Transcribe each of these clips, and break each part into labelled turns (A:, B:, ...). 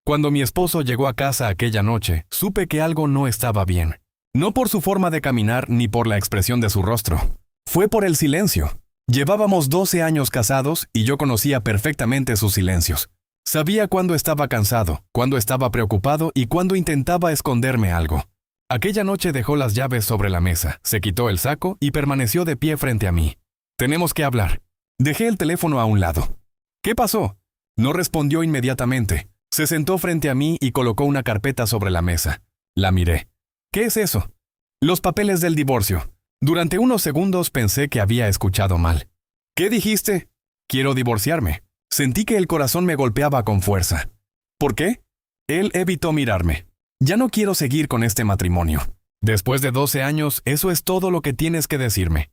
A: Cuando mi esposo llegó a casa aquella noche, supe que algo no estaba bien. No por su forma de caminar ni por la expresión de su rostro. Fue por el silencio. Llevábamos 12 años casados y yo conocía perfectamente sus silencios. Sabía cuándo estaba cansado, cuándo estaba preocupado y cuándo intentaba esconderme algo. Aquella noche dejó las llaves sobre la mesa, se quitó el saco y permaneció de pie frente a mí. Tenemos que hablar. Dejé el teléfono a un lado. ¿Qué pasó? No respondió inmediatamente. Se sentó frente a mí y colocó una carpeta sobre la mesa. La miré. ¿Qué es eso? Los papeles del divorcio. Durante unos segundos pensé que había escuchado mal. ¿Qué dijiste? Quiero divorciarme. Sentí que el corazón me golpeaba con fuerza. ¿Por qué? Él evitó mirarme. Ya no quiero seguir con este matrimonio. Después de 12 años, eso es todo lo que tienes que decirme.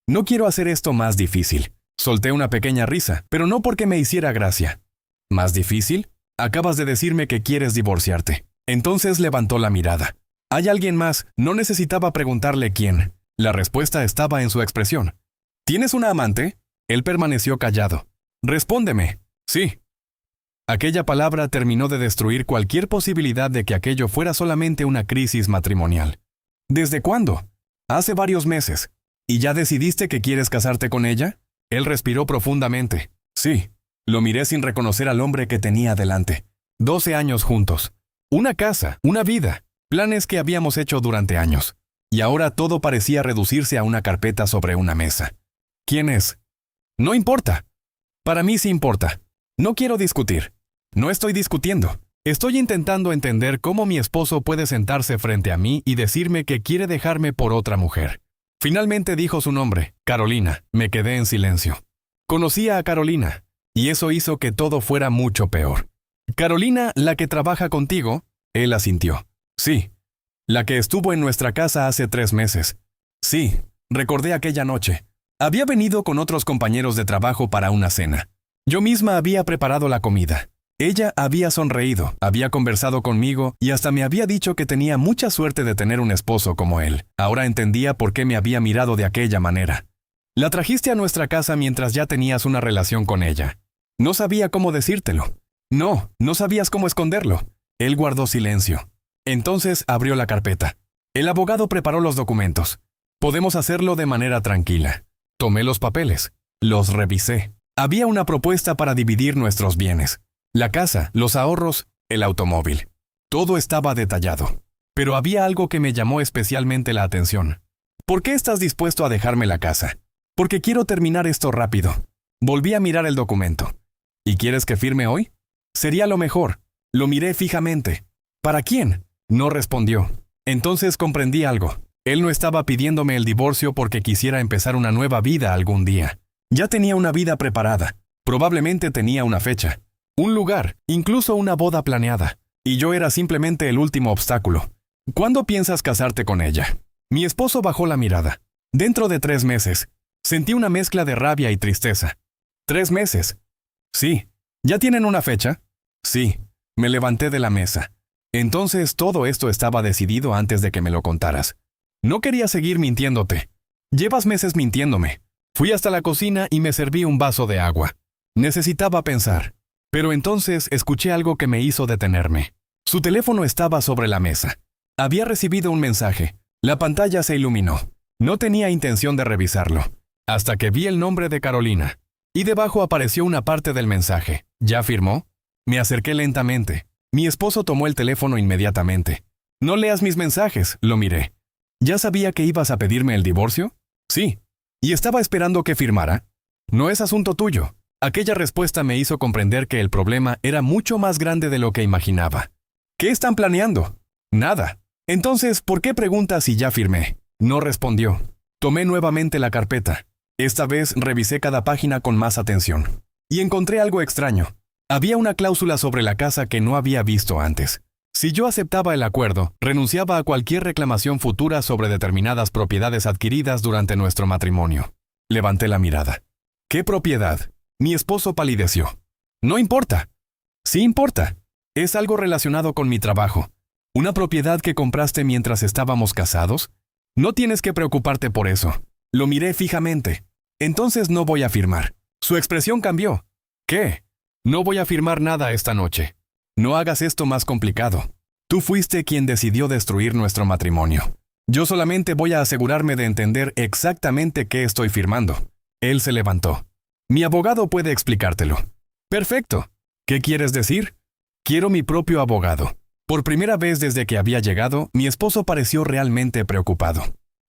A: No quiero hacer esto más difícil. Solté una pequeña risa, pero no porque me hiciera gracia. ¿Más difícil? Acabas de decirme que quieres divorciarte. Entonces levantó la mirada. ¿Hay alguien más? No necesitaba preguntarle quién. La respuesta estaba en su expresión. ¿Tienes una amante? Él permaneció callado. Respóndeme. Sí. Aquella palabra terminó de destruir cualquier posibilidad de que aquello fuera solamente una crisis matrimonial. ¿Desde cuándo? Hace varios meses. ¿Y ya decidiste que quieres casarte con ella? Él respiró profundamente. Sí. Lo miré sin reconocer al hombre que tenía delante. 12 años juntos. Una casa, una vida, planes que habíamos hecho durante años. Y ahora todo parecía reducirse a una carpeta sobre una mesa. ¿Quién es? No importa. Para mí sí importa. No quiero discutir. No estoy discutiendo. Estoy intentando entender cómo mi esposo puede sentarse frente a mí y decirme que quiere dejarme por otra mujer. Finalmente dijo su nombre, Carolina. Me quedé en silencio. Conocía a Carolina, y eso hizo que todo fuera mucho peor. Carolina, la que trabaja contigo, él asintió. Sí. La que estuvo en nuestra casa hace 3 meses. Sí, recordé aquella noche. Había venido con otros compañeros de trabajo para una cena. Yo misma había preparado la comida. Ella había sonreído, había conversado conmigo y hasta me había dicho que tenía mucha suerte de tener un esposo como él. Ahora entendía por qué me había mirado de aquella manera. La trajiste a nuestra casa mientras ya tenías una relación con ella. No sabía cómo decírtelo. No sabías cómo esconderlo. Él guardó silencio. Entonces abrió la carpeta. El abogado preparó los documentos. Podemos hacerlo de manera tranquila. Tomé los papeles. Los revisé. Había una propuesta para dividir nuestros bienes. La casa, los ahorros, el automóvil. Todo estaba detallado. Pero había algo que me llamó especialmente la atención. ¿Por qué estás dispuesto a dejarme la casa? Porque quiero terminar esto rápido. Volví a mirar el documento. ¿Y quieres que firme hoy? Sería lo mejor. Lo miré fijamente. ¿Para quién? No respondió. Entonces comprendí algo. Él no estaba pidiéndome el divorcio porque quisiera empezar una nueva vida algún día. Ya tenía una vida preparada. Probablemente tenía una fecha, un lugar, incluso una boda planeada. Y yo era simplemente el último obstáculo. ¿Cuándo piensas casarte con ella? Mi esposo bajó la mirada. Dentro de 3 meses. Sentí una mezcla de rabia y tristeza. 3 meses. Sí. ¿Ya tienen una fecha? Sí. Me levanté de la mesa. Entonces todo esto estaba decidido antes de que me lo contaras. No quería seguir mintiéndote. Llevas meses mintiéndome. Fui hasta la cocina y me serví un vaso de agua. Necesitaba pensar. Pero entonces escuché algo que me hizo detenerme. Su teléfono estaba sobre la mesa. Había recibido un mensaje. La pantalla se iluminó. No tenía intención de revisarlo. Hasta que vi el nombre de Carolina. Y debajo apareció una parte del mensaje. ¿Ya firmó? Me acerqué lentamente. Mi esposo tomó el teléfono inmediatamente. No leas mis mensajes, lo miré. ¿Ya sabía que ibas a pedirme el divorcio? Sí. ¿Y estaba esperando que firmara? No es asunto tuyo. Aquella respuesta me hizo comprender que el problema era mucho más grande de lo que imaginaba. ¿Qué están planeando? Nada. Entonces, ¿por qué preguntas si ya firmé? No respondió. Tomé nuevamente la carpeta. Esta vez revisé cada página con más atención. Y encontré algo extraño. Había una cláusula sobre la casa que no había visto antes. Si yo aceptaba el acuerdo, renunciaba a cualquier reclamación futura sobre determinadas propiedades adquiridas durante nuestro matrimonio. Levanté la mirada. ¿Qué propiedad? Mi esposo palideció. No importa. Sí importa. Es algo relacionado con mi trabajo. ¿Una propiedad que compraste mientras estábamos casados? No tienes que preocuparte por eso. Lo miré fijamente. Entonces no voy a firmar. Su expresión cambió. ¿Qué? No voy a firmar nada esta noche. No hagas esto más complicado. Tú fuiste quien decidió destruir nuestro matrimonio. Yo solamente voy a asegurarme de entender exactamente qué estoy firmando. Él se levantó. Mi abogado puede explicártelo. Perfecto. ¿Qué quieres decir? Quiero mi propio abogado. Por primera vez desde que había llegado, mi esposo pareció realmente preocupado.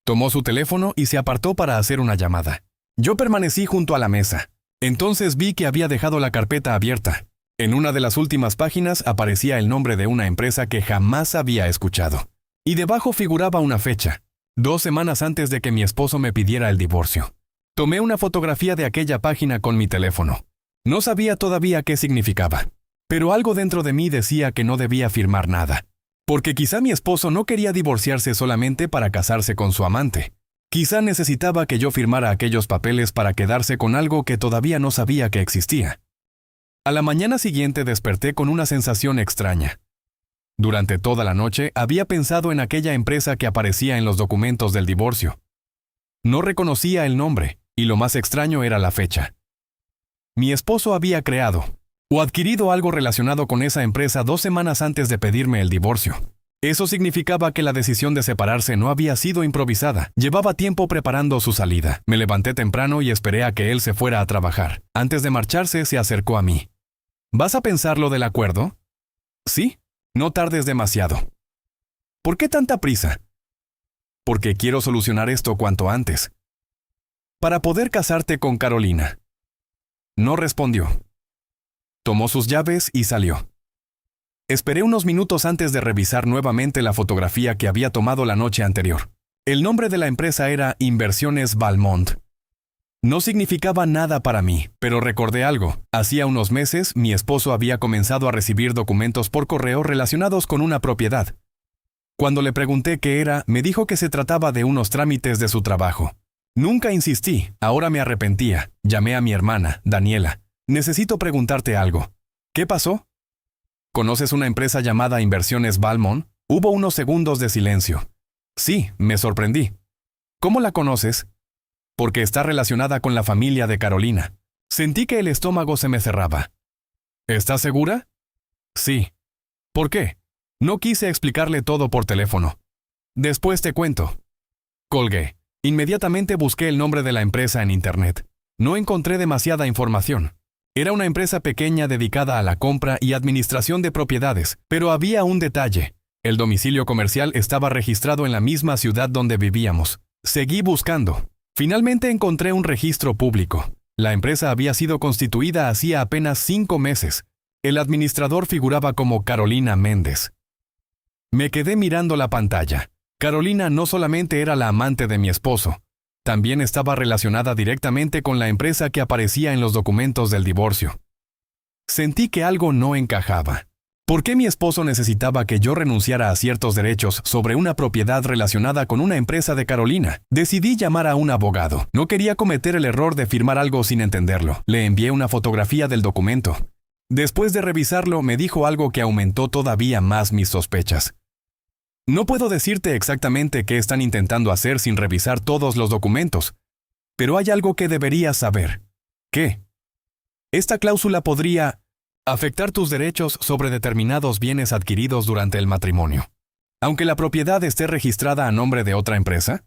A: Tomó su teléfono y se apartó para hacer una llamada. Yo permanecí junto a la mesa. Entonces vi que había dejado la carpeta abierta. En una de las últimas páginas aparecía el nombre de una empresa que jamás había escuchado. Y debajo figuraba una fecha, 2 semanas antes de que mi esposo me pidiera el divorcio. Tomé una fotografía de aquella página con mi teléfono. No sabía todavía qué significaba, pero algo dentro de mí decía que no debía firmar nada. Porque quizá mi esposo no quería divorciarse solamente para casarse con su amante. Quizá necesitaba que yo firmara aquellos papeles para quedarse con algo que todavía no sabía que existía. A la mañana siguiente desperté con una sensación extraña. Durante toda la noche había pensado en aquella empresa que aparecía en los documentos del divorcio. No reconocía el nombre, y lo más extraño era la fecha. Mi esposo había creado o adquirido algo relacionado con esa empresa 2 semanas antes de pedirme el divorcio. Eso significaba que la decisión de separarse no había sido improvisada. Llevaba tiempo preparando su salida. Me levanté temprano y esperé a que él se fuera a trabajar. Antes de marcharse, se acercó a mí. ¿Vas a pensar lo del acuerdo? Sí, no tardes demasiado. ¿Por qué tanta prisa? Porque quiero solucionar esto cuanto antes. Para poder casarte con Carolina. No respondió. Tomó sus llaves y salió. Esperé unos minutos antes de revisar nuevamente la fotografía que había tomado la noche anterior. El nombre de la empresa era Inversiones Valmont. No significaba nada para mí, pero recordé algo. Hacía unos meses, mi esposo había comenzado a recibir documentos por correo relacionados con una propiedad. Cuando le pregunté qué era, me dijo que se trataba de unos trámites de su trabajo. Nunca insistí, ahora me arrepentía. Llamé a mi hermana, Daniela. Necesito preguntarte algo. ¿Qué pasó? ¿Conoces una empresa llamada Inversiones Valmont? Hubo unos segundos de silencio. Sí, me sorprendí. ¿Cómo la conoces? Porque está relacionada con la familia de Carolina. Sentí que el estómago se me cerraba. ¿Estás segura? Sí. ¿Por qué? No quise explicarle todo por teléfono. Después te cuento. Colgué. Inmediatamente busqué el nombre de la empresa en Internet. No encontré demasiada información. Era una empresa pequeña dedicada a la compra y administración de propiedades, pero había un detalle. El domicilio comercial estaba registrado en la misma ciudad donde vivíamos. Seguí buscando. Finalmente encontré un registro público. La empresa había sido constituida hacía apenas 5 meses. El administrador figuraba como Carolina Méndez. Me quedé mirando la pantalla. Carolina no solamente era la amante de mi esposo, también estaba relacionada directamente con la empresa que aparecía en los documentos del divorcio. Sentí que algo no encajaba. ¿Por qué mi esposo necesitaba que yo renunciara a ciertos derechos sobre una propiedad relacionada con una empresa de Carolina? Decidí llamar a un abogado. No quería cometer el error de firmar algo sin entenderlo. Le envié una fotografía del documento. Después de revisarlo, me dijo algo que aumentó todavía más mis sospechas. No puedo decirte exactamente qué están intentando hacer sin revisar todos los documentos, pero hay algo que deberías saber. ¿Qué? Esta cláusula podría afectar tus derechos sobre determinados bienes adquiridos durante el matrimonio. Aunque la propiedad esté registrada a nombre de otra empresa,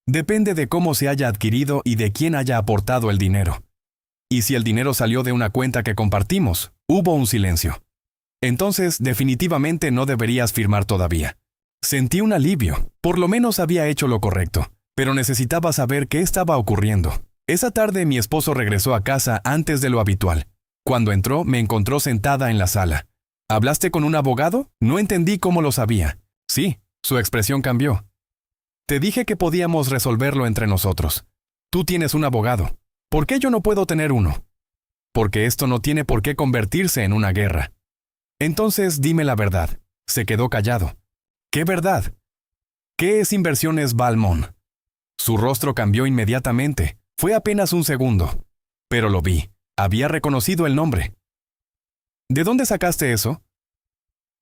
A: depende de cómo se haya adquirido y de quién haya aportado el dinero. Y si el dinero salió de una cuenta que compartimos, hubo un silencio. Entonces, definitivamente no deberías firmar todavía. Sentí un alivio. Por lo menos había hecho lo correcto, pero necesitaba saber qué estaba ocurriendo. Esa tarde mi esposo regresó a casa antes de lo habitual. Cuando entró, me encontró sentada en la sala. ¿Hablaste con un abogado? No entendí cómo lo sabía. Sí, su expresión cambió. Te dije que podíamos resolverlo entre nosotros. Tú tienes un abogado. ¿Por qué yo no puedo tener uno? Porque esto no tiene por qué convertirse en una guerra. Entonces dime la verdad. Se quedó callado. ¿Qué verdad? ¿Qué es Inversiones Valmont? Su rostro cambió inmediatamente. Fue apenas un segundo. Pero lo vi. Había reconocido el nombre. ¿De dónde sacaste eso?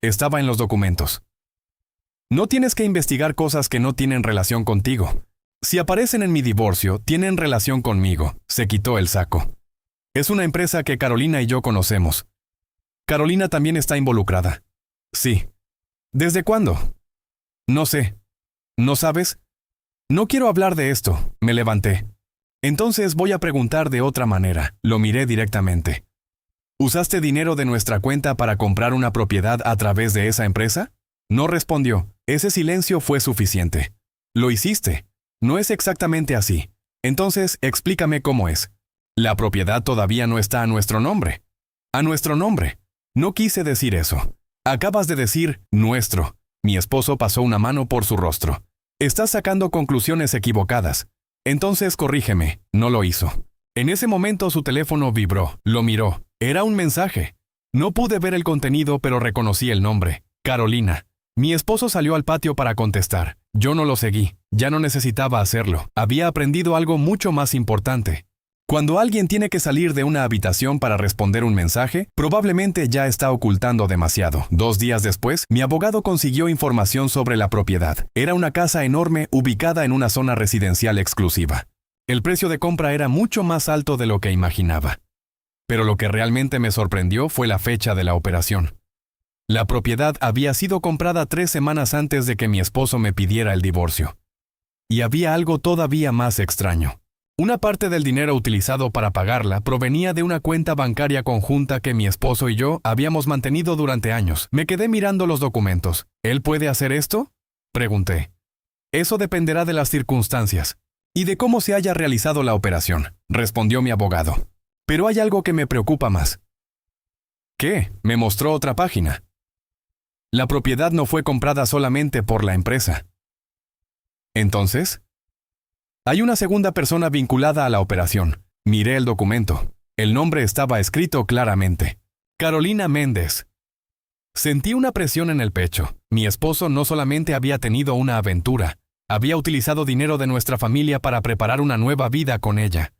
A: Estaba en los documentos. No tienes que investigar cosas que no tienen relación contigo. Si aparecen en mi divorcio, tienen relación conmigo. Se quitó el saco. Es una empresa que Carolina y yo conocemos. Carolina también está involucrada. Sí. ¿Desde cuándo? No sé. ¿No sabes? No quiero hablar de esto. Me levanté. Entonces voy a preguntar de otra manera. Lo miré directamente. ¿Usaste dinero de nuestra cuenta para comprar una propiedad a través de esa empresa? No respondió. Ese silencio fue suficiente. Lo hiciste. No es exactamente así. Entonces, explícame cómo es. La propiedad todavía no está a nuestro nombre. A nuestro nombre. No quise decir eso. Acabas de decir nuestro. Mi esposo pasó una mano por su rostro. Estás sacando conclusiones equivocadas. Entonces corrígeme. No lo hizo. En ese momento su teléfono vibró. Lo miró. Era un mensaje. No pude ver el contenido, pero reconocí el nombre. Carolina. Mi esposo salió al patio para contestar. Yo no lo seguí. Ya no necesitaba hacerlo. Había aprendido algo mucho más importante. Cuando alguien tiene que salir de una habitación para responder un mensaje, probablemente ya está ocultando demasiado. 2 días después, mi abogado consiguió información sobre la propiedad. Era una casa enorme ubicada en una zona residencial exclusiva. El precio de compra era mucho más alto de lo que imaginaba. Pero lo que realmente me sorprendió fue la fecha de la operación. La propiedad había sido comprada 3 semanas antes de que mi esposo me pidiera el divorcio. Y había algo todavía más extraño. Una parte del dinero utilizado para pagarla provenía de una cuenta bancaria conjunta que mi esposo y yo habíamos mantenido durante años. Me quedé mirando los documentos. ¿Él puede hacer esto? Pregunté. Eso dependerá de las circunstancias y de cómo se haya realizado la operación, respondió mi abogado. Pero hay algo que me preocupa más. ¿Qué? Me mostró otra página. La propiedad no fue comprada solamente por la empresa. Entonces, hay una segunda persona vinculada a la operación. Miré el documento. El nombre estaba escrito claramente. Carolina Méndez. Sentí una presión en el pecho. Mi esposo no solamente había tenido una aventura, había utilizado dinero de nuestra familia para preparar una nueva vida con ella.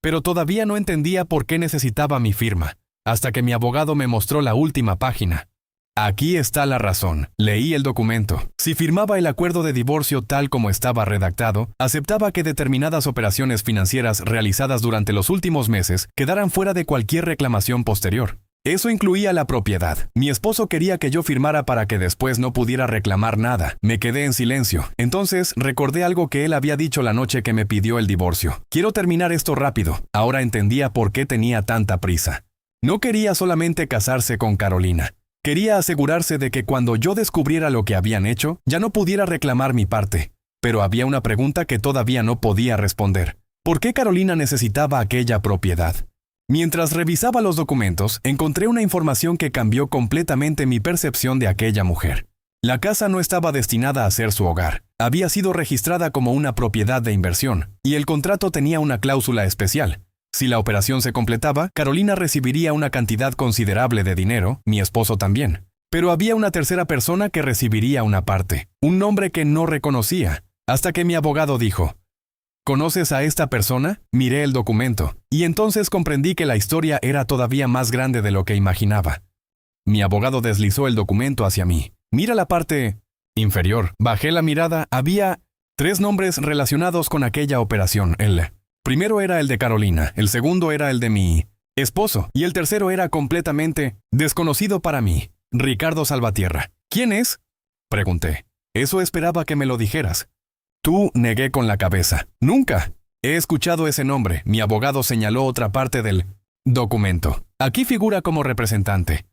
A: Pero todavía no entendía por qué necesitaba mi firma, hasta que mi abogado me mostró la última página. Aquí está la razón. Leí el documento. Si firmaba el acuerdo de divorcio tal como estaba redactado, aceptaba que determinadas operaciones financieras realizadas durante los últimos meses quedaran fuera de cualquier reclamación posterior. Eso incluía la propiedad. Mi esposo quería que yo firmara para que después no pudiera reclamar nada. Me quedé en silencio. Entonces recordé algo que él había dicho la noche que me pidió el divorcio. Quiero terminar esto rápido. Ahora entendía por qué tenía tanta prisa. No quería solamente casarse con Carolina. Quería asegurarse de que cuando yo descubriera lo que habían hecho, ya no pudiera reclamar mi parte. Pero había una pregunta que todavía no podía responder. ¿Por qué Carolina necesitaba aquella propiedad? Mientras revisaba los documentos, encontré una información que cambió completamente mi percepción de aquella mujer. La casa no estaba destinada a ser su hogar. Había sido registrada como una propiedad de inversión, y el contrato tenía una cláusula especial. Si la operación se completaba, Carolina recibiría una cantidad considerable de dinero, mi esposo también. Pero había una tercera persona que recibiría una parte, un nombre que no reconocía, hasta que mi abogado dijo: ¿Conoces a esta persona? Miré el documento, y entonces comprendí que la historia era todavía más grande de lo que imaginaba. Mi abogado deslizó el documento hacia mí. Mira la parte inferior. Bajé la mirada. Había 3 nombres relacionados con aquella operación. El primero era el de Carolina, el segundo era el de mi esposo, y el tercero era completamente desconocido para mí. Ricardo Salvatierra. ¿Quién es? Pregunté. Eso esperaba que me lo dijeras. Tú, negué con la cabeza. Nunca. He escuchado ese nombre. Mi abogado señaló otra parte del documento. Aquí figura como representante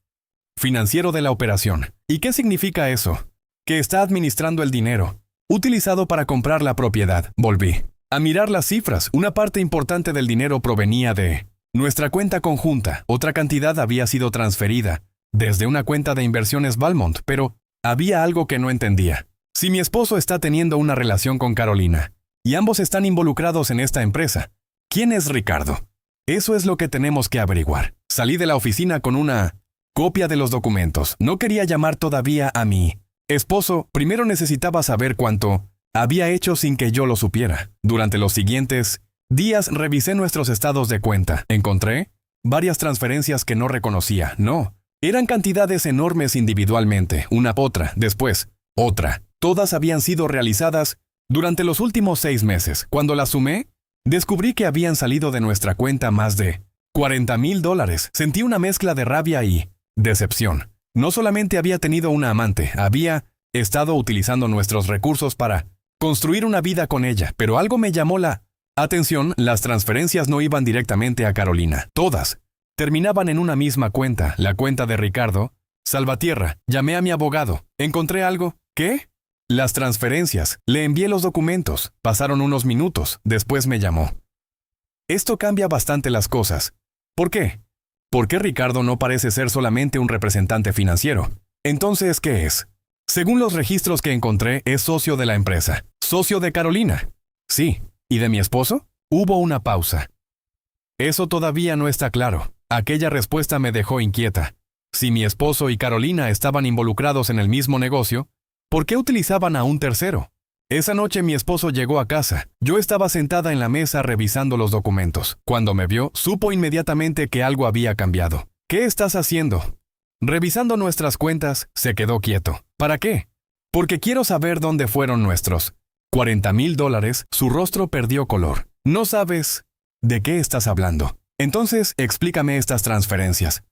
A: financiero de la operación. ¿Y qué significa eso? Que está administrando el dinero utilizado para comprar la propiedad. Volví a mirar las cifras. Una parte importante del dinero provenía de nuestra cuenta conjunta. Otra cantidad había sido transferida desde una cuenta de inversiones Valmont, pero había algo que no entendía. Si mi esposo está teniendo una relación con Carolina, y ambos están involucrados en esta empresa, ¿quién es Ricardo? Eso es lo que tenemos que averiguar. Salí de la oficina con una copia de los documentos. No quería llamar todavía a mi esposo. Primero necesitaba saber cuánto había hecho sin que yo lo supiera. Durante los siguientes días revisé nuestros estados de cuenta. Encontré varias transferencias que no reconocía. No, eran cantidades enormes individualmente, una otra, después otra. Todas habían sido realizadas durante los últimos 6 meses. Cuando las sumé, descubrí que habían salido de nuestra cuenta más de $40,000. Sentí una mezcla de rabia y Decepción. No solamente había tenido una amante, había estado utilizando nuestros recursos para construir una vida con ella, pero algo me llamó la atención. Las transferencias no iban directamente a Carolina. Todas terminaban en una misma cuenta, la cuenta de Ricardo Salvatierra. Llamé a mi abogado. ¿Encontré algo? ¿Qué? Las transferencias. Le envié los documentos. Pasaron unos minutos. Después me llamó. Esto cambia bastante las cosas. ¿Por qué? Porque Ricardo no parece ser solamente un representante financiero. Entonces, ¿qué es? Según los registros que encontré, es socio de la empresa. ¿Socio de Carolina? Sí. ¿Y de mi esposo? Hubo una pausa. Eso todavía no está claro. Aquella respuesta me dejó inquieta. Si mi esposo y Carolina estaban involucrados en el mismo negocio, ¿por qué utilizaban a un tercero? Esa noche mi esposo llegó a casa. Yo estaba sentada en la mesa revisando los documentos. Cuando me vio, supo inmediatamente que algo había cambiado. ¿Qué estás haciendo? Revisando nuestras cuentas, se quedó quieto. ¿Para qué? Porque quiero saber dónde fueron nuestros $40,000. Su rostro perdió color. No sabes de qué estás hablando. Entonces, explícame estas transferencias.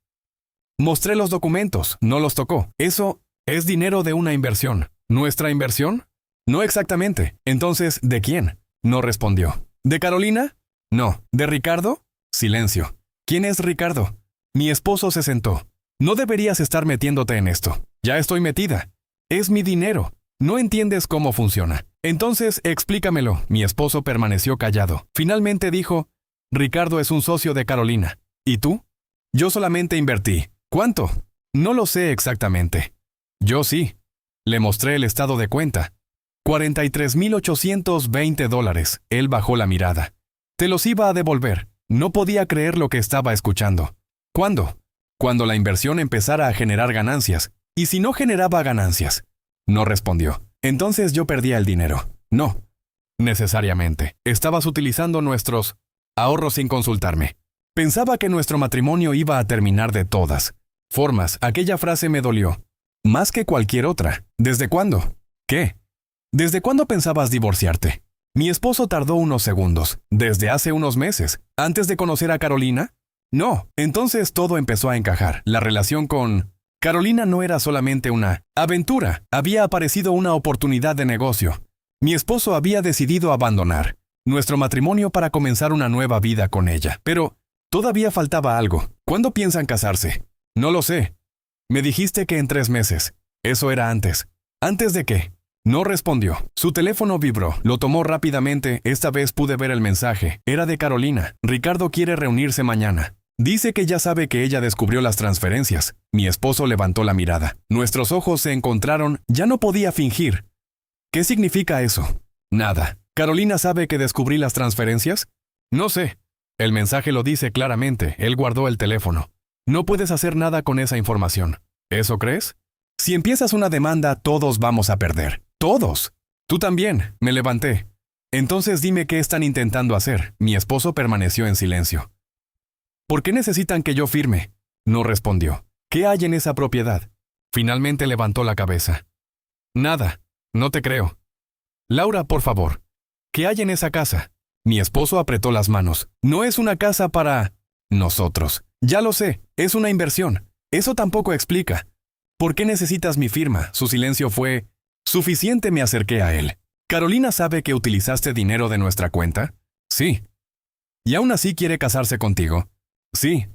A: Mostré los documentos, no los tocó. Eso es dinero de una inversión. ¿Nuestra inversión? No exactamente. Entonces, ¿de quién? No respondió. ¿De Carolina? No. ¿De Ricardo? Silencio. ¿Quién es Ricardo? Mi esposo se sentó. No deberías estar metiéndote en esto. Ya estoy metida. Es mi dinero. No entiendes cómo funciona. Entonces, explícamelo. Mi esposo permaneció callado. Finalmente dijo, Ricardo es un socio de Carolina. ¿Y tú? Yo solamente invertí. ¿Cuánto? No lo sé exactamente. Yo sí. Le mostré el estado de cuenta. $43,820. Él bajó la mirada. Te los iba a devolver. No podía creer lo que estaba escuchando. ¿Cuándo? Cuando la inversión empezara a generar ganancias. ¿Y si no generaba ganancias? No respondió. Entonces yo perdía el dinero. No. Necesariamente. Estabas utilizando nuestros ahorros sin consultarme. Pensaba que nuestro matrimonio iba a terminar de todas formas. Aquella frase me dolió. Más que cualquier otra. ¿Desde cuándo? ¿Qué? ¿Desde cuándo pensabas divorciarte? Mi esposo tardó unos segundos. ¿Desde hace unos meses? ¿Antes de conocer a Carolina? No. Entonces todo empezó a encajar. La relación con Carolina no era solamente una aventura. Había aparecido una oportunidad de negocio. Mi esposo había decidido abandonar nuestro matrimonio para comenzar una nueva vida con ella. Pero todavía faltaba algo. ¿Cuándo piensan casarse? No lo sé. Me dijiste que en 3 meses. Eso era antes. ¿Antes de qué? No respondió. Su teléfono vibró. Lo tomó rápidamente. Esta vez pude ver el mensaje. Era de Carolina. Ricardo quiere reunirse mañana. Dice que ya sabe que ella descubrió las transferencias. Mi esposo levantó la mirada. Nuestros ojos se encontraron. Ya no podía fingir. ¿Qué significa eso? Nada. ¿Carolina sabe que descubrí las transferencias? No sé. El mensaje lo dice claramente. Él guardó el teléfono. No puedes hacer nada con esa información. ¿Eso crees? Si empiezas una demanda, todos vamos a perder. ¡Todos! Tú también. Me levanté. Entonces dime qué están intentando hacer. Mi esposo permaneció en silencio. ¿Por qué necesitan que yo firme? No respondió. ¿Qué hay en esa propiedad? Finalmente levantó la cabeza. Nada. No te creo. Laura, por favor. ¿Qué hay en esa casa? Mi esposo apretó las manos. No es una casa para nosotros. Ya lo sé. Es una inversión. Eso tampoco explica. ¿Por qué necesitas mi firma? Su silencio fue suficiente. Me acerqué a él. ¿Carolina sabe que utilizaste dinero de nuestra cuenta? Sí. ¿Y aún así quiere casarse contigo? Sí.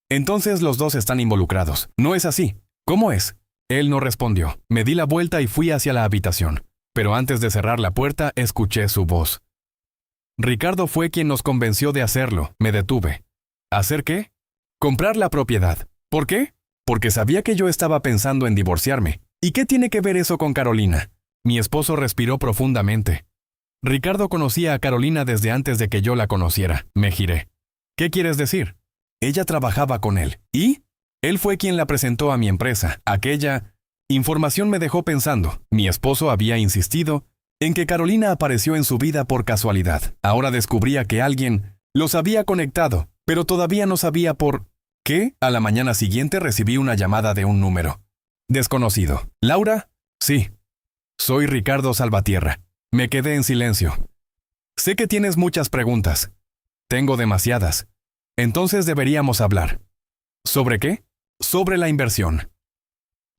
A: Entonces los dos están involucrados. No es así. ¿Cómo es? Él no respondió. Me di la vuelta y fui hacia la habitación. Pero antes de cerrar la puerta, escuché su voz. Ricardo fue quien nos convenció de hacerlo. Me detuve. ¿Hacer qué? Comprar la propiedad. ¿Por qué? Porque sabía que yo estaba pensando en divorciarme. ¿Y qué tiene que ver eso con Carolina? Mi esposo respiró profundamente. Ricardo conocía a Carolina desde antes de que yo la conociera. Me giré. ¿Qué quieres decir? Ella trabajaba con él. ¿Y? Él fue quien la presentó a mi empresa. Aquella información me dejó pensando. Mi esposo había insistido en que Carolina apareció en su vida por casualidad. Ahora descubría que alguien los había conectado, pero todavía no sabía por qué. A la mañana siguiente recibí una llamada de un número desconocido. ¿Laura? Sí. Soy Ricardo Salvatierra. Me quedé en silencio. Sé que tienes muchas preguntas. Tengo demasiadas. Entonces deberíamos hablar. ¿Sobre qué? Sobre la inversión.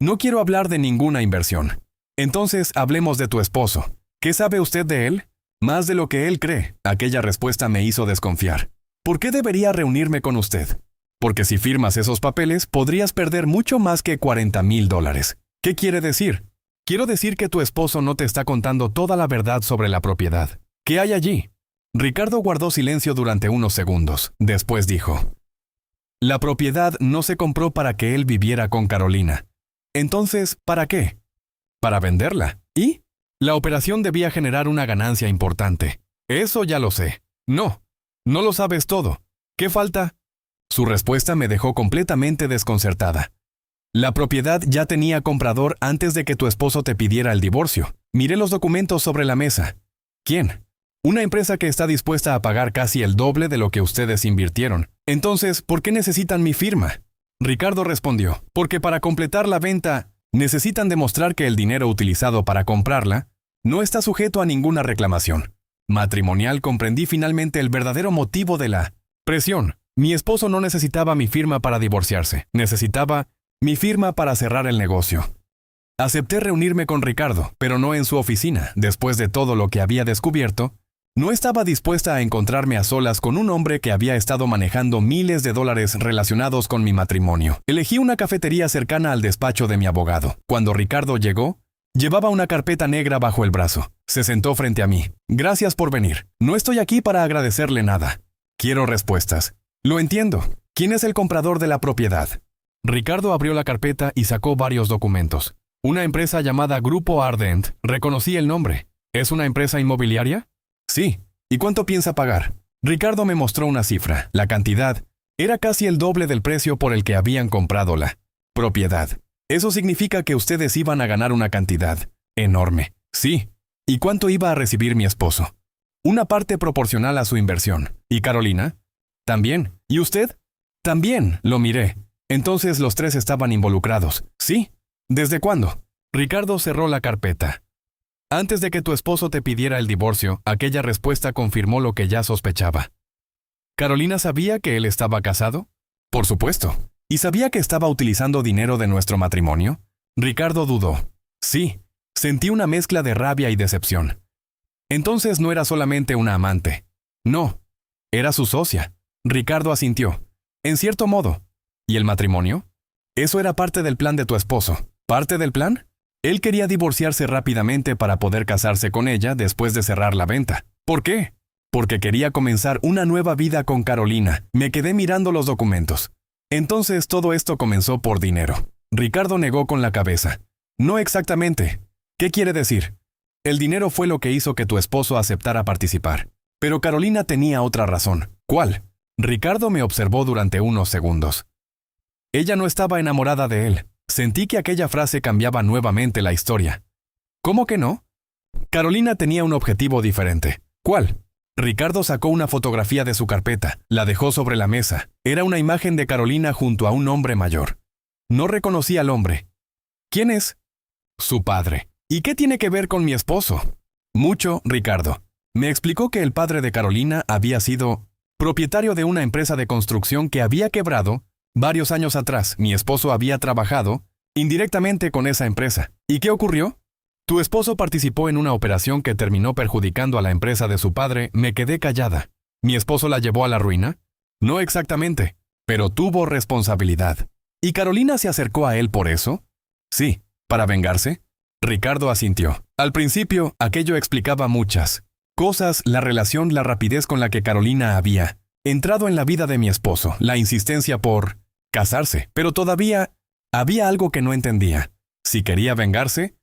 A: No quiero hablar de ninguna inversión. Entonces hablemos de tu esposo. ¿Qué sabe usted de él? Más de lo que él cree. Aquella respuesta me hizo desconfiar. ¿Por qué debería reunirme con usted? Porque si firmas esos papeles, podrías perder mucho más que $40,000. ¿Qué quiere decir? Quiero decir que tu esposo no te está contando toda la verdad sobre la propiedad. ¿Qué hay allí? Ricardo guardó silencio durante unos segundos. Después dijo: la propiedad no se compró para que él viviera con Carolina. Entonces, ¿para qué? Para venderla. ¿Y? La operación debía generar una ganancia importante. Eso ya lo sé. No lo sabes todo. ¿Qué falta? Su respuesta me dejó completamente desconcertada. La propiedad ya tenía comprador antes de que tu esposo te pidiera el divorcio. Miré los documentos sobre la mesa. ¿Quién? Una empresa que está dispuesta a pagar casi el doble de lo que ustedes invirtieron. Entonces, ¿por qué necesitan mi firma? Ricardo respondió: porque para completar la venta, necesitan demostrar que el dinero utilizado para comprarla no está sujeto a ninguna reclamación matrimonial. Comprendí finalmente el verdadero motivo de la presión. Mi esposo no necesitaba mi firma para divorciarse. Necesitaba mi firma para cerrar el negocio. Acepté reunirme con Ricardo, pero no en su oficina. Después de todo lo que había descubierto, no estaba dispuesta a encontrarme a solas con un hombre que había estado manejando miles de dólares relacionados con mi matrimonio. Elegí una cafetería cercana al despacho de mi abogado. Cuando Ricardo llegó, llevaba una carpeta negra bajo el brazo. Se sentó frente a mí. Gracias por venir. No estoy aquí para agradecerle nada. Quiero respuestas. Lo entiendo. ¿Quién es el comprador de la propiedad? Ricardo abrió la carpeta y sacó varios documentos. Una empresa llamada Grupo Ardent. Reconocí el nombre. ¿Es una empresa inmobiliaria? Sí. ¿Y cuánto piensa pagar? Ricardo me mostró una cifra. La cantidad era casi el doble del precio por el que habían comprado la propiedad. Eso significa que ustedes iban a ganar una cantidad enorme. Sí. ¿Y cuánto iba a recibir mi esposo? Una parte proporcional a su inversión. ¿Y Carolina? También. ¿Y usted? También. Lo miré. Entonces los tres estaban involucrados. Sí. ¿Desde cuándo? Ricardo cerró la carpeta. Antes de que tu esposo te pidiera el divorcio, aquella respuesta confirmó lo que ya sospechaba. ¿Carolina sabía que él estaba casado? Por supuesto. ¿Y sabía que estaba utilizando dinero de nuestro matrimonio? Ricardo dudó. Sí. Sentí una mezcla de rabia y decepción. Entonces no era solamente una amante. No. Era su socia. Ricardo asintió. En cierto modo. ¿Y el matrimonio? Eso era parte del plan de tu esposo. ¿Parte del plan? Él quería divorciarse rápidamente para poder casarse con ella después de cerrar la venta. ¿Por qué? Porque quería comenzar una nueva vida con Carolina. Me quedé mirando los documentos. Entonces todo esto comenzó por dinero. Ricardo negó con la cabeza. No exactamente. ¿Qué quiere decir? El dinero fue lo que hizo que tu esposo aceptara participar. Pero Carolina tenía otra razón. ¿Cuál? Ricardo me observó durante unos segundos. Ella no estaba enamorada de él. Sentí que aquella frase cambiaba nuevamente la historia. ¿Cómo que no? Carolina tenía un objetivo diferente. ¿Cuál? Ricardo sacó una fotografía de su carpeta, la dejó sobre la mesa. Era una imagen de Carolina junto a un hombre mayor. No reconocí al hombre. ¿Quién es? Su padre. ¿Y qué tiene que ver con mi esposo? Mucho, Ricardo. Me explicó que el padre de Carolina había sido propietario de una empresa de construcción que había quebrado varios años atrás. Mi esposo había trabajado indirectamente con esa empresa. ¿Y qué ocurrió? Tu esposo participó en una operación que terminó perjudicando a la empresa de su padre. Me quedé callada. ¿Mi esposo la llevó a la ruina? No exactamente, pero tuvo responsabilidad. ¿Y Carolina se acercó a él por eso? Sí. ¿Para vengarse? Ricardo asintió. Al principio, aquello explicaba muchas cosas, la relación, la rapidez con la que Carolina había entrado en la vida de mi esposo, la insistencia por casarse, pero todavía había algo que no entendía. Si quería vengarse,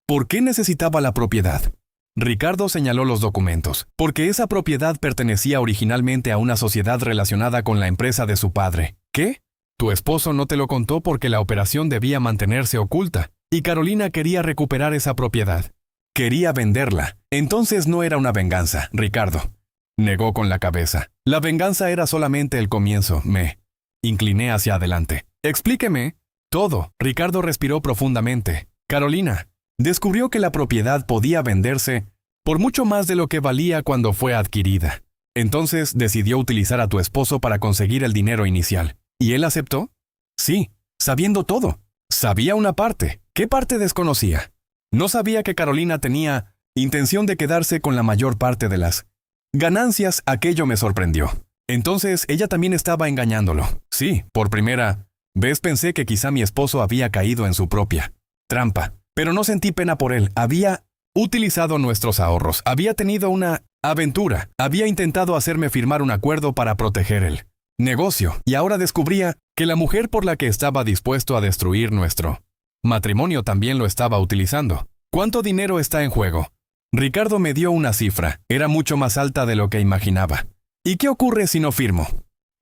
A: ¿por qué necesitaba la propiedad? Ricardo señaló los documentos. Porque esa propiedad pertenecía originalmente a una sociedad relacionada con la empresa de su padre. ¿Qué? Tu esposo no te lo contó porque la operación debía mantenerse oculta, y Carolina quería recuperar esa propiedad. Quería venderla. Entonces no era una venganza, Ricardo. Negó con la cabeza. La venganza era solamente el comienzo. Me incliné hacia adelante. Explíqueme todo. Ricardo respiró profundamente. Carolina descubrió que la propiedad podía venderse por mucho más de lo que valía cuando fue adquirida. Entonces decidió utilizar a tu esposo para conseguir el dinero inicial. ¿Y él aceptó? Sí. sabiendo todo. Sabía una parte. ¿Qué parte desconocía? No sabía que Carolina tenía intención de quedarse con la mayor parte de las ganancias. Aquello me sorprendió. Entonces ella también estaba engañándolo. Sí, por primera vez pensé que quizá mi esposo había caído en su propia trampa. Pero no sentí pena por él. Había utilizado nuestros ahorros. Había tenido una aventura. Había intentado hacerme firmar un acuerdo para proteger el negocio. Y ahora descubría que la mujer por la que estaba dispuesto a destruir nuestro matrimonio también lo estaba utilizando. ¿Cuánto dinero está en juego? Ricardo me dio una cifra. Era mucho más alta de lo que imaginaba. ¿Y qué ocurre si no firmo?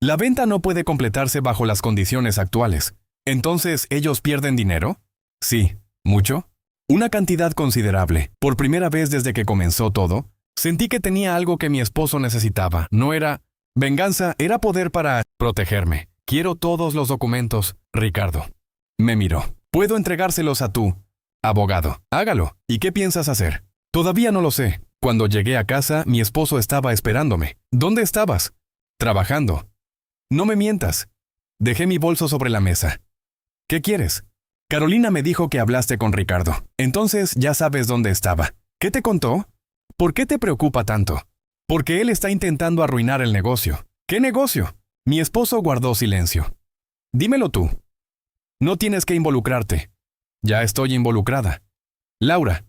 A: La venta no puede completarse bajo las condiciones actuales. ¿Entonces ellos pierden dinero? Sí. ¿Mucho? Una cantidad considerable. Por primera vez desde que comenzó todo, sentí que tenía algo que mi esposo necesitaba. No era venganza, era poder para protegerme. Quiero todos los documentos, Ricardo. Me miró. Puedo entregárselos a tu abogado. Hágalo. ¿Y qué piensas hacer? Todavía no lo sé. Cuando llegué a casa, mi esposo estaba esperándome. ¿Dónde estabas? Trabajando. No me mientas. Dejé mi bolso sobre la mesa. ¿Qué quieres? Carolina me dijo que hablaste con Ricardo. Entonces ya sabes dónde estaba. ¿Qué te contó? ¿Por qué te preocupa tanto? Porque él está intentando arruinar el negocio. ¿Qué negocio? Mi esposo guardó silencio. Dímelo tú. No tienes que involucrarte. Ya estoy involucrada. Laura,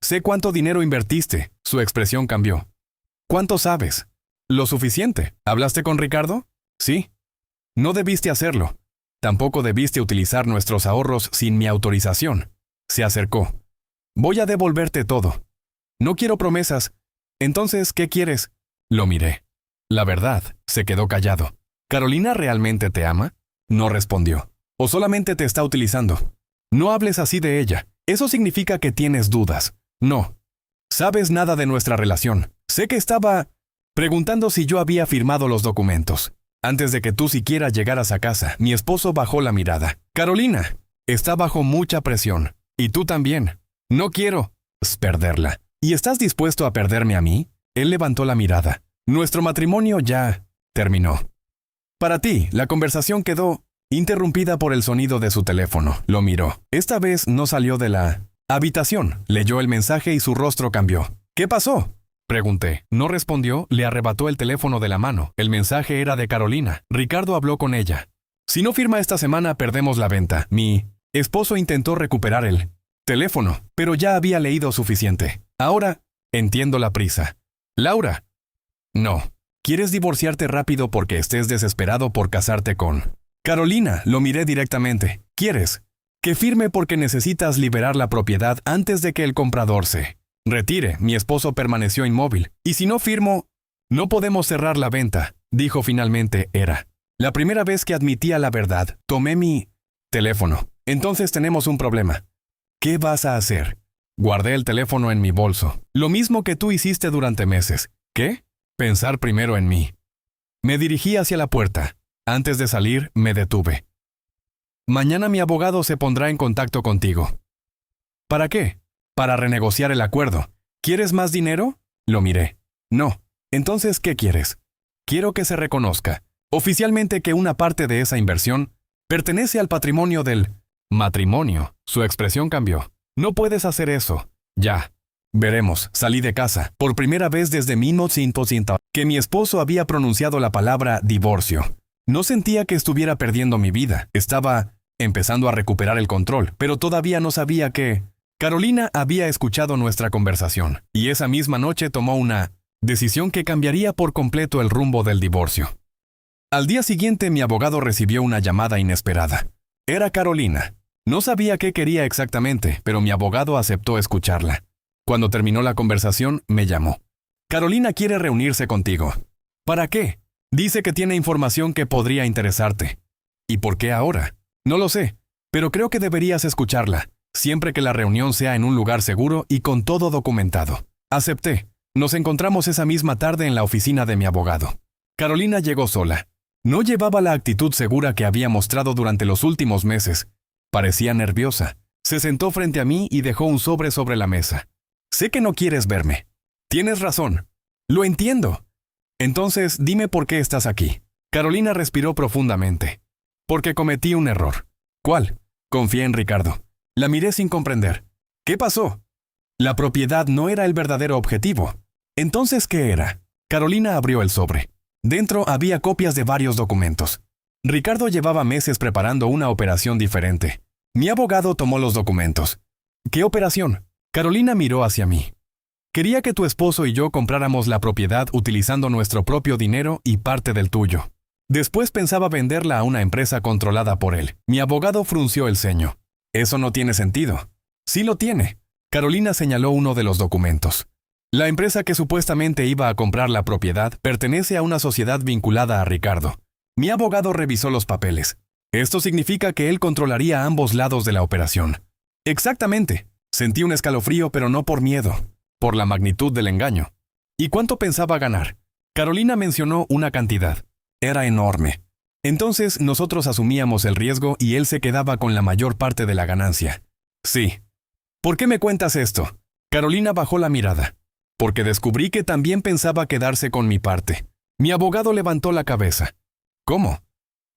A: sé cuánto dinero invertiste. Su expresión cambió. ¿Cuánto sabes? Lo suficiente. ¿Hablaste con Ricardo? Sí. No debiste hacerlo. Tampoco debiste utilizar nuestros ahorros sin mi autorización. Se acercó. Voy a devolverte todo. No quiero promesas. Entonces, ¿qué quieres? Lo miré. La verdad, se quedó callado. ¿Carolina realmente te ama? No respondió. ¿O solamente te está utilizando? No hables así de ella. Eso significa que tienes dudas. No. Sabes nada de nuestra relación. Sé que estaba preguntando si yo había firmado los documentos. Antes de que tú siquiera llegaras a casa, mi esposo bajó la mirada. Carolina, está bajo mucha presión. Y tú también. No quiero perderla. ¿Y estás dispuesto a perderme a mí? Él levantó la mirada. Nuestro matrimonio ya terminó. Para ti, la conversación quedó interrumpida por el sonido de su teléfono. Lo miró. Esta vez no salió de la habitación. Leyó el mensaje y su rostro cambió. ¿Qué pasó? Pregunté. No respondió, le arrebató el teléfono de la mano. El mensaje era de Carolina. Ricardo habló con ella. Si no firma esta semana, perdemos la venta. Mi esposo intentó recuperar el teléfono, pero ya había leído suficiente. Ahora, entiendo la prisa. Laura. No. ¿Quieres divorciarte rápido porque estés desesperado por casarte con Carolina? Lo miré directamente. ¿Quieres que firme porque necesitas liberar la propiedad antes de que el comprador se retire? Mi esposo permaneció inmóvil. Y si no firmo, no podemos cerrar la venta, dijo finalmente. Era la primera vez que admitía la verdad. Tomé mi teléfono. Entonces tenemos un problema. ¿Qué vas a hacer? Guardé el teléfono en mi bolso. Lo mismo que tú hiciste durante meses. ¿Qué? Pensar primero en mí. Me dirigí hacia la puerta. Antes de salir, me detuve. Mañana mi abogado se pondrá en contacto contigo. ¿Para qué? Para renegociar el acuerdo. ¿Quieres más dinero? Lo miré. No. Entonces, ¿qué quieres? Quiero que se reconozca oficialmente que una parte de esa inversión pertenece al patrimonio del matrimonio. Su expresión cambió. No puedes hacer eso. Ya. Veremos. Salí de casa. Por primera vez desde 1900 que mi esposo había pronunciado la palabra divorcio. No sentía que estuviera perdiendo mi vida. Estaba empezando a recuperar el control, pero todavía no sabía que Carolina había escuchado nuestra conversación, y esa misma noche tomó una decisión que cambiaría por completo el rumbo del divorcio. Al día siguiente mi abogado recibió una llamada inesperada. Era Carolina. No sabía qué quería exactamente, pero mi abogado aceptó escucharla. Cuando terminó la conversación, me llamó. Carolina quiere reunirse contigo. ¿Para qué? Dice que tiene información que podría interesarte. ¿Y por qué ahora? No lo sé, pero creo que deberías escucharla, siempre que la reunión sea en un lugar seguro y con todo documentado. Acepté. Nos encontramos esa misma tarde en la oficina de mi abogado. Carolina llegó sola. No llevaba la actitud segura que había mostrado durante los últimos meses. Parecía nerviosa. Se sentó frente a mí y dejó un sobre la mesa. Sé que no quieres verme. Tienes razón. Lo entiendo. Entonces, dime por qué estás aquí. Carolina respiró profundamente. Porque cometí un error. ¿Cuál? Confié en Ricardo. La miré sin comprender. ¿Qué pasó? La propiedad no era el verdadero objetivo. ¿Entonces qué era? Carolina abrió el sobre. Dentro había copias de varios documentos. Ricardo llevaba meses preparando una operación diferente. Mi abogado tomó los documentos. ¿Qué operación? Carolina miró hacia mí. Quería que tu esposo y yo compráramos la propiedad utilizando nuestro propio dinero y parte del tuyo. Después pensaba venderla a una empresa controlada por él. Mi abogado frunció el ceño. Eso no tiene sentido. Sí lo tiene. Carolina señaló uno de los documentos. La empresa que supuestamente iba a comprar la propiedad pertenece a una sociedad vinculada a Ricardo. Mi abogado revisó los papeles. Esto significa que él controlaría ambos lados de la operación. Exactamente. Sentí un escalofrío, pero no por miedo, por la magnitud del engaño. ¿Y cuánto pensaba ganar? Carolina mencionó una cantidad. Era enorme. Entonces nosotros asumíamos el riesgo y él se quedaba con la mayor parte de la ganancia. Sí. ¿Por qué me cuentas esto? Carolina bajó la mirada. Porque descubrí que también pensaba quedarse con mi parte. Mi abogado levantó la cabeza. ¿Cómo?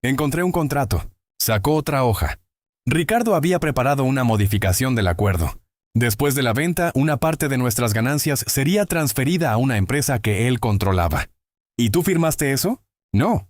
A: Encontré un contrato. Sacó otra hoja. Ricardo había preparado una modificación del acuerdo. Después de la venta, una parte de nuestras ganancias sería transferida a una empresa que él controlaba. ¿Y tú firmaste eso? No.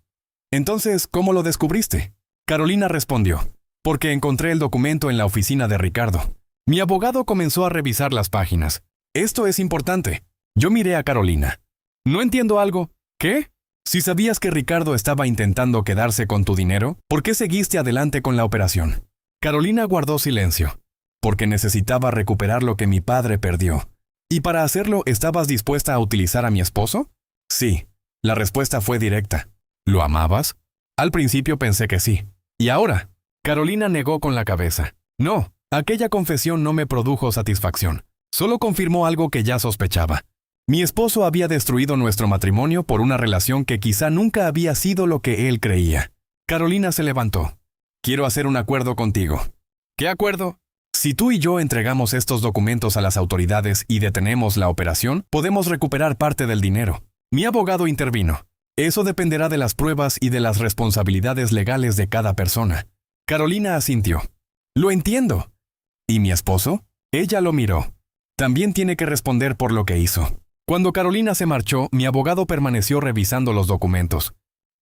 A: Entonces, ¿cómo lo descubriste? Carolina respondió. Porque encontré el documento en la oficina de Ricardo. Mi abogado comenzó a revisar las páginas. Esto es importante. Yo miré a Carolina. No entiendo algo. ¿Qué? Si sabías que Ricardo estaba intentando quedarse con tu dinero, ¿por qué seguiste adelante con la operación? Carolina guardó silencio. Porque necesitaba recuperar lo que mi padre perdió. ¿Y para hacerlo estabas dispuesta a utilizar a mi esposo? Sí. La respuesta fue directa. ¿Lo amabas? Al principio pensé que sí. ¿Y ahora? Carolina negó con la cabeza. No, aquella confesión no me produjo satisfacción. Solo confirmó algo que ya sospechaba. Mi esposo había destruido nuestro matrimonio por una relación que quizá nunca había sido lo que él creía. Carolina se levantó. Quiero hacer un acuerdo contigo. ¿Qué acuerdo? Si tú y yo entregamos estos documentos a las autoridades y detenemos la operación, podemos recuperar parte del dinero. Mi abogado intervino. Eso dependerá de las pruebas y de las responsabilidades legales de cada persona. Carolina asintió. Lo entiendo. ¿Y mi esposo? Ella lo miró. También tiene que responder por lo que hizo. Cuando Carolina se marchó, mi abogado permaneció revisando los documentos.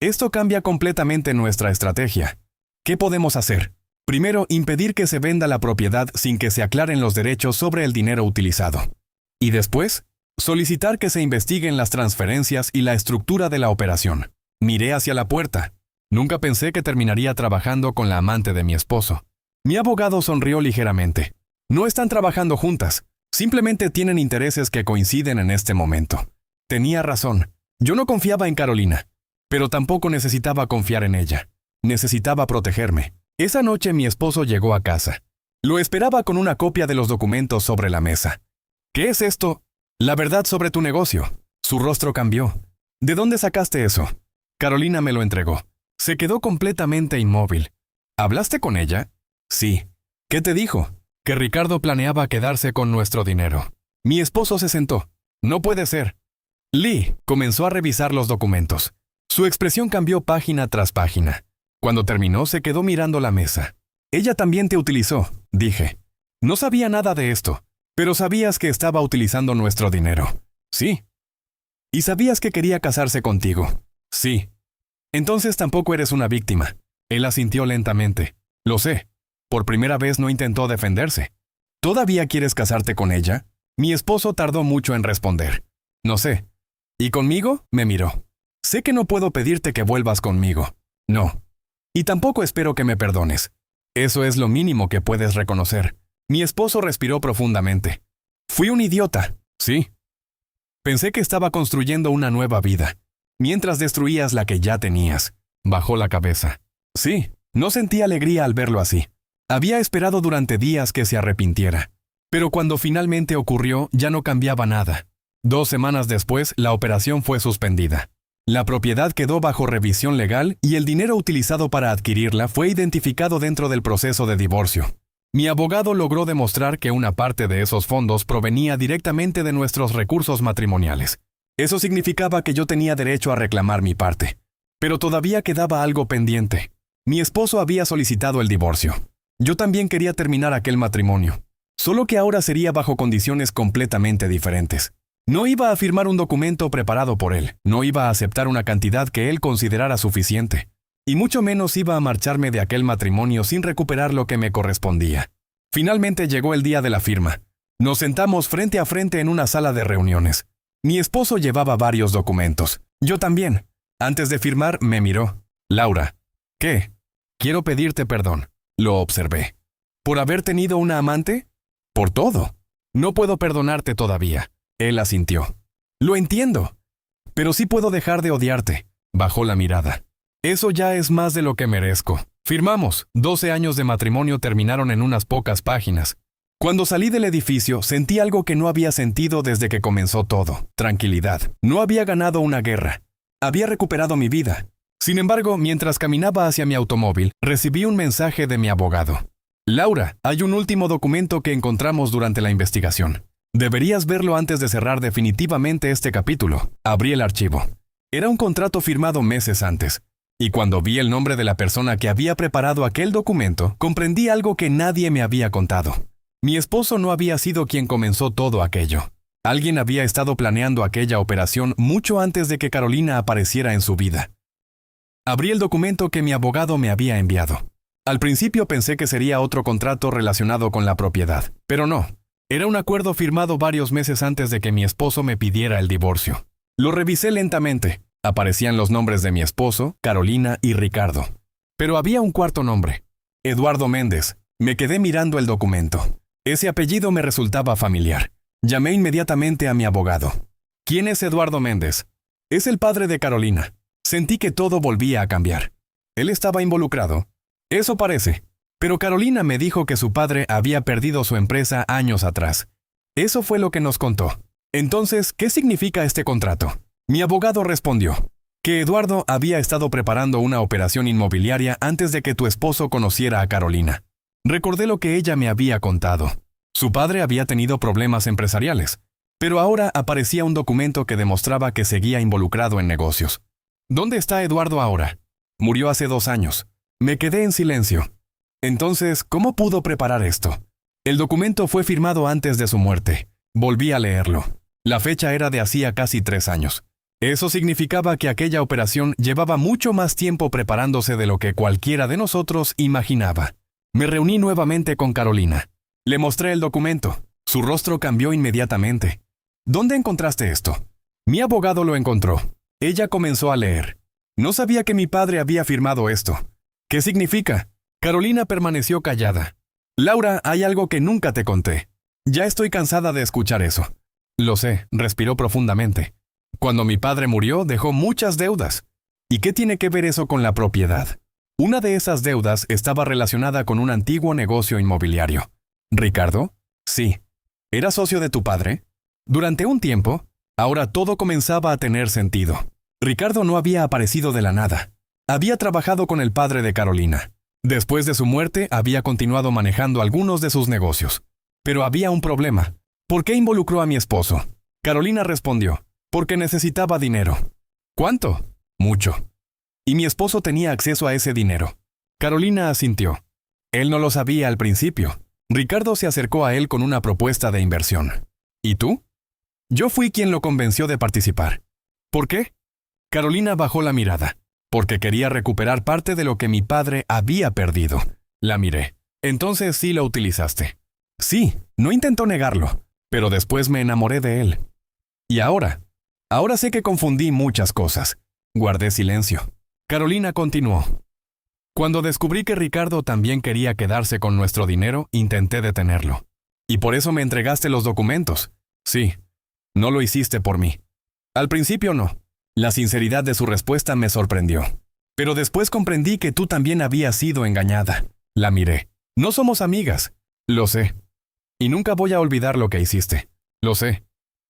A: Esto cambia completamente nuestra estrategia. ¿Qué podemos hacer? Primero, impedir que se venda la propiedad sin que se aclaren los derechos sobre el dinero utilizado. Y después, solicitar que se investiguen las transferencias y la estructura de la operación. Miré hacia la puerta. Nunca pensé que terminaría trabajando con la amante de mi esposo. Mi abogado sonrió ligeramente. No están trabajando juntas. Simplemente tienen intereses que coinciden en este momento. Tenía razón. Yo no confiaba en Carolina, pero tampoco necesitaba confiar en ella. Necesitaba protegerme. Esa noche mi esposo llegó a casa. Lo esperaba con una copia de los documentos sobre la mesa. ¿Qué es esto? La verdad sobre tu negocio. Su rostro cambió. ¿De dónde sacaste eso? Carolina me lo entregó. Se quedó completamente inmóvil. ¿Hablaste con ella? Sí. ¿Qué te dijo? Que Ricardo planeaba quedarse con nuestro dinero. Mi esposo se sentó. No puede ser. Lee comenzó a revisar los documentos. Su expresión cambió página tras página. Cuando terminó, se quedó mirando la mesa. Ella también te utilizó, dije. No sabía nada de esto, pero sabías que estaba utilizando nuestro dinero. Sí. ¿Y sabías que quería casarse contigo? Sí. Entonces tampoco eres una víctima. Él asintió lentamente. Lo sé. Por primera vez no intentó defenderse. ¿Todavía quieres casarte con ella? Mi esposo tardó mucho en responder. No sé. ¿Y conmigo? Me miró. Sé que no puedo pedirte que vuelvas conmigo. No. Y tampoco espero que me perdones. Eso es lo mínimo que puedes reconocer. Mi esposo respiró profundamente. Fui un idiota. Sí. Pensé que estaba construyendo una nueva vida, mientras destruías la que ya tenías. Bajó la cabeza. Sí, no sentí alegría al verlo así. Había esperado durante días que se arrepintiera. Pero cuando finalmente ocurrió, ya no cambiaba nada. 2 semanas después, la operación fue suspendida. La propiedad quedó bajo revisión legal y el dinero utilizado para adquirirla fue identificado dentro del proceso de divorcio. Mi abogado logró demostrar que una parte de esos fondos provenía directamente de nuestros recursos matrimoniales. Eso significaba que yo tenía derecho a reclamar mi parte. Pero todavía quedaba algo pendiente. Mi esposo había solicitado el divorcio. Yo también quería terminar aquel matrimonio, solo que ahora sería bajo condiciones completamente diferentes. No iba a firmar un documento preparado por él, no iba a aceptar una cantidad que él considerara suficiente, y mucho menos iba a marcharme de aquel matrimonio sin recuperar lo que me correspondía. Finalmente llegó el día de la firma. Nos sentamos frente a frente en una sala de reuniones. Mi esposo llevaba varios documentos. Yo también. Antes de firmar, me miró. Laura. ¿Qué? Quiero pedirte perdón. Lo observé. ¿Por haber tenido una amante? Por todo. No puedo perdonarte todavía. Él asintió. Lo entiendo. Pero sí puedo dejar de odiarte. Bajó la mirada. Eso ya es más de lo que merezco. Firmamos. 12 años de matrimonio terminaron en unas pocas páginas. Cuando salí del edificio, sentí algo que no había sentido desde que comenzó todo. Tranquilidad. No había ganado una guerra. Había recuperado mi vida. Sin embargo, mientras caminaba hacia mi automóvil, recibí un mensaje de mi abogado. Laura, hay un último documento que encontramos durante la investigación. Deberías verlo antes de cerrar definitivamente este capítulo. Abrí el archivo. Era un contrato firmado meses antes. Y cuando vi el nombre de la persona que había preparado aquel documento, comprendí algo que nadie me había contado. Mi esposo no había sido quien comenzó todo aquello. Alguien había estado planeando aquella operación mucho antes de que Carolina apareciera en su vida. Abrí el documento que mi abogado me había enviado. Al principio pensé que sería otro contrato relacionado con la propiedad, pero no. Era un acuerdo firmado varios meses antes de que mi esposo me pidiera el divorcio. Lo revisé lentamente. Aparecían los nombres de mi esposo, Carolina y Ricardo. Pero había un cuarto nombre. Eduardo Méndez. Me quedé mirando el documento. Ese apellido me resultaba familiar. Llamé inmediatamente a mi abogado. ¿Quién es Eduardo Méndez? Es el padre de Carolina. Sentí que todo volvía a cambiar. ¿Él estaba involucrado? Eso parece. Pero Carolina me dijo que su padre había perdido su empresa años atrás. Eso fue lo que nos contó. Entonces, ¿qué significa este contrato? Mi abogado respondió que Eduardo había estado preparando una operación inmobiliaria antes de que tu esposo conociera a Carolina. Recordé lo que ella me había contado. Su padre había tenido problemas empresariales, pero ahora aparecía un documento que demostraba que seguía involucrado en negocios. ¿Dónde está Eduardo ahora? Murió hace 2 años. Me quedé en silencio. Entonces, ¿cómo pudo preparar esto? El documento fue firmado antes de su muerte. Volví a leerlo. La fecha era de hacía casi 3 años. Eso significaba que aquella operación llevaba mucho más tiempo preparándose de lo que cualquiera de nosotros imaginaba. Me reuní nuevamente con Carolina. Le mostré el documento. Su rostro cambió inmediatamente. ¿Dónde encontraste esto? Mi abogado lo encontró. Ella comenzó a leer. No sabía que mi padre había firmado esto. ¿Qué significa? Carolina permaneció callada. Laura, hay algo que nunca te conté. Ya estoy cansada de escuchar eso. Lo sé, respiró profundamente. Cuando mi padre murió, dejó muchas deudas. ¿Y qué tiene que ver eso con la propiedad? Una de esas deudas estaba relacionada con un antiguo negocio inmobiliario. ¿Ricardo? Sí. ¿Era socio de tu padre? Durante un tiempo, ahora todo comenzaba a tener sentido. Ricardo no había aparecido de la nada. Había trabajado con el padre de Carolina. Después de su muerte, había continuado manejando algunos de sus negocios. Pero había un problema. ¿Por qué involucró a mi esposo? Carolina respondió, porque necesitaba dinero. ¿Cuánto? Mucho. Y mi esposo tenía acceso a ese dinero. Carolina asintió. Él no lo sabía al principio. Ricardo se acercó a él con una propuesta de inversión. ¿Y tú? Yo fui quien lo convenció de participar. ¿Por qué? Carolina bajó la mirada. Porque quería recuperar parte de lo que mi padre había perdido. La miré. Entonces sí lo utilizaste. Sí, no intentó negarlo, pero después me enamoré de él. ¿Y ahora? Ahora sé que confundí muchas cosas. Guardé silencio. Carolina continuó. Cuando descubrí que Ricardo también quería quedarse con nuestro dinero, intenté detenerlo. ¿Y por eso me entregaste los documentos? Sí. No lo hiciste por mí. Al principio no. La sinceridad de su respuesta me sorprendió. Pero después comprendí que tú también habías sido engañada. La miré. No somos amigas. Lo sé. Y nunca voy a olvidar lo que hiciste. Lo sé.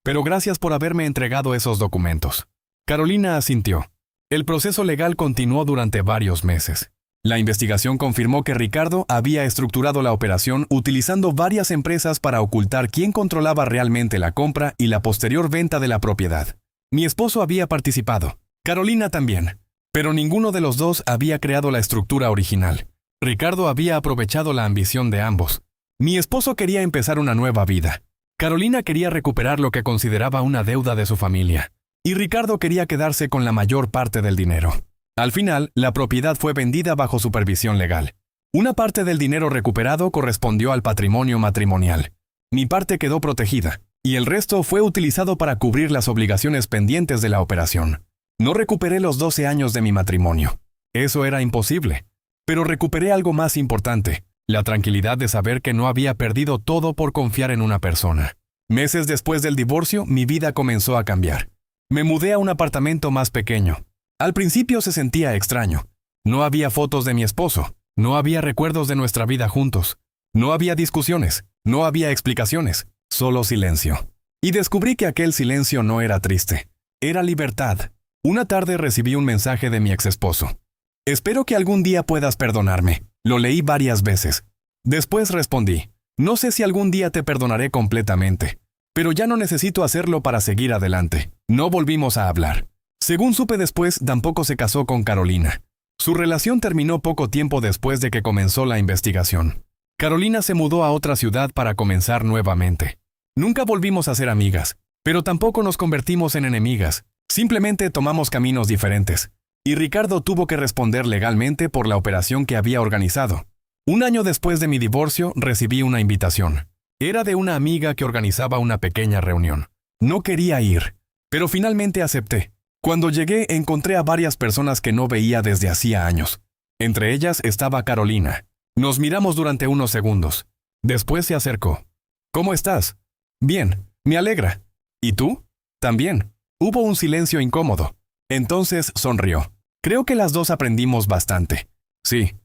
A: Pero gracias por haberme entregado esos documentos. Carolina asintió. El proceso legal continuó durante varios meses. La investigación confirmó que Ricardo había estructurado la operación utilizando varias empresas para ocultar quién controlaba realmente la compra y la posterior venta de la propiedad. Mi esposo había participado. Carolina también. Pero ninguno de los dos había creado la estructura original. Ricardo había aprovechado la ambición de ambos. Mi esposo quería empezar una nueva vida. Carolina quería recuperar lo que consideraba una deuda de su familia. Y Ricardo quería quedarse con la mayor parte del dinero. Al final, la propiedad fue vendida bajo supervisión legal. Una parte del dinero recuperado correspondió al patrimonio matrimonial. Mi parte quedó protegida, y el resto fue utilizado para cubrir las obligaciones pendientes de la operación. No recuperé los 12 años de mi matrimonio. Eso era imposible. Pero recuperé algo más importante, la tranquilidad de saber que no había perdido todo por confiar en una persona. Meses después del divorcio, mi vida comenzó a cambiar. Me mudé a un apartamento más pequeño. Al principio se sentía extraño. No había fotos de mi esposo. No había recuerdos de nuestra vida juntos. No había discusiones. No había explicaciones. Solo silencio. Y descubrí que aquel silencio no era triste. Era libertad. Una tarde recibí un mensaje de mi exesposo. Espero que algún día puedas perdonarme. Lo leí varias veces. Después respondí, no sé si algún día te perdonaré completamente, pero ya no necesito hacerlo para seguir adelante. No volvimos a hablar. Según supe después, tampoco se casó con Carolina. Su relación terminó poco tiempo después de que comenzó la investigación. Carolina se mudó a otra ciudad para comenzar nuevamente. Nunca volvimos a ser amigas, pero tampoco nos convertimos en enemigas. Simplemente tomamos caminos diferentes. Y Ricardo tuvo que responder legalmente por la operación que había organizado. Un año después de mi divorcio, recibí una invitación. Era de una amiga que organizaba una pequeña reunión. No quería ir, pero finalmente acepté. Cuando llegué, encontré a varias personas que no veía desde hacía años. Entre ellas estaba Carolina. Nos miramos durante unos segundos. Después se acercó. ¿Cómo estás? Bien, me alegra. ¿Y tú? También. Hubo un silencio incómodo. Entonces sonrió. Creo que las dos aprendimos bastante. Sí.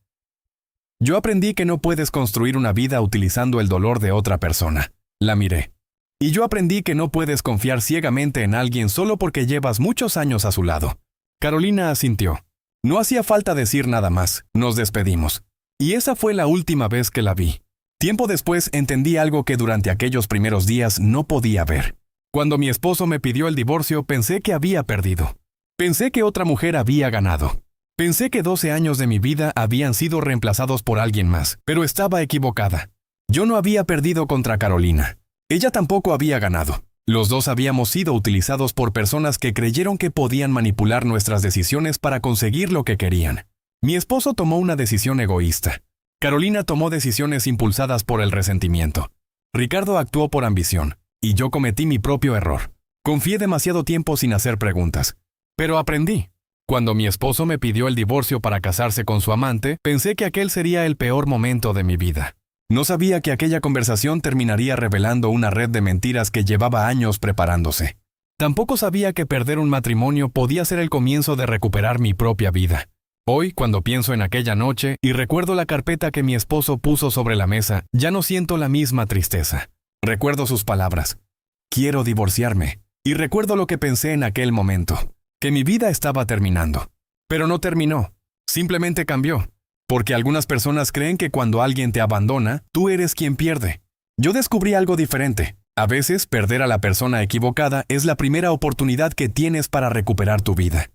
A: Yo aprendí que no puedes construir una vida utilizando el dolor de otra persona. La miré. Y yo aprendí que no puedes confiar ciegamente en alguien solo porque llevas muchos años a su lado. Carolina asintió. No hacía falta decir nada más. Nos despedimos. Y esa fue la última vez que la vi. Tiempo después entendí algo que durante aquellos primeros días no podía ver. Cuando mi esposo me pidió el divorcio, pensé que había perdido. Pensé que otra mujer había ganado. Pensé que 12 años de mi vida habían sido reemplazados por alguien más, pero estaba equivocada. Yo no había perdido contra Carolina. Ella tampoco había ganado. Los dos habíamos sido utilizados por personas que creyeron que podían manipular nuestras decisiones para conseguir lo que querían. Mi esposo tomó una decisión egoísta. Carolina tomó decisiones impulsadas por el resentimiento. Ricardo actuó por ambición, y yo cometí mi propio error. Confié demasiado tiempo sin hacer preguntas. Pero aprendí. Cuando mi esposo me pidió el divorcio para casarse con su amante, pensé que aquel sería el peor momento de mi vida. No sabía que aquella conversación terminaría revelando una red de mentiras que llevaba años preparándose. Tampoco sabía que perder un matrimonio podía ser el comienzo de recuperar mi propia vida. Hoy, cuando pienso en aquella noche y recuerdo la carpeta que mi esposo puso sobre la mesa, ya no siento la misma tristeza. Recuerdo sus palabras. Quiero divorciarme. Y recuerdo lo que pensé en aquel momento. Que mi vida estaba terminando. Pero no terminó. Simplemente cambió. Porque algunas personas creen que cuando alguien te abandona, tú eres quien pierde. Yo descubrí algo diferente. A veces, perder a la persona equivocada es la primera oportunidad que tienes para recuperar tu vida.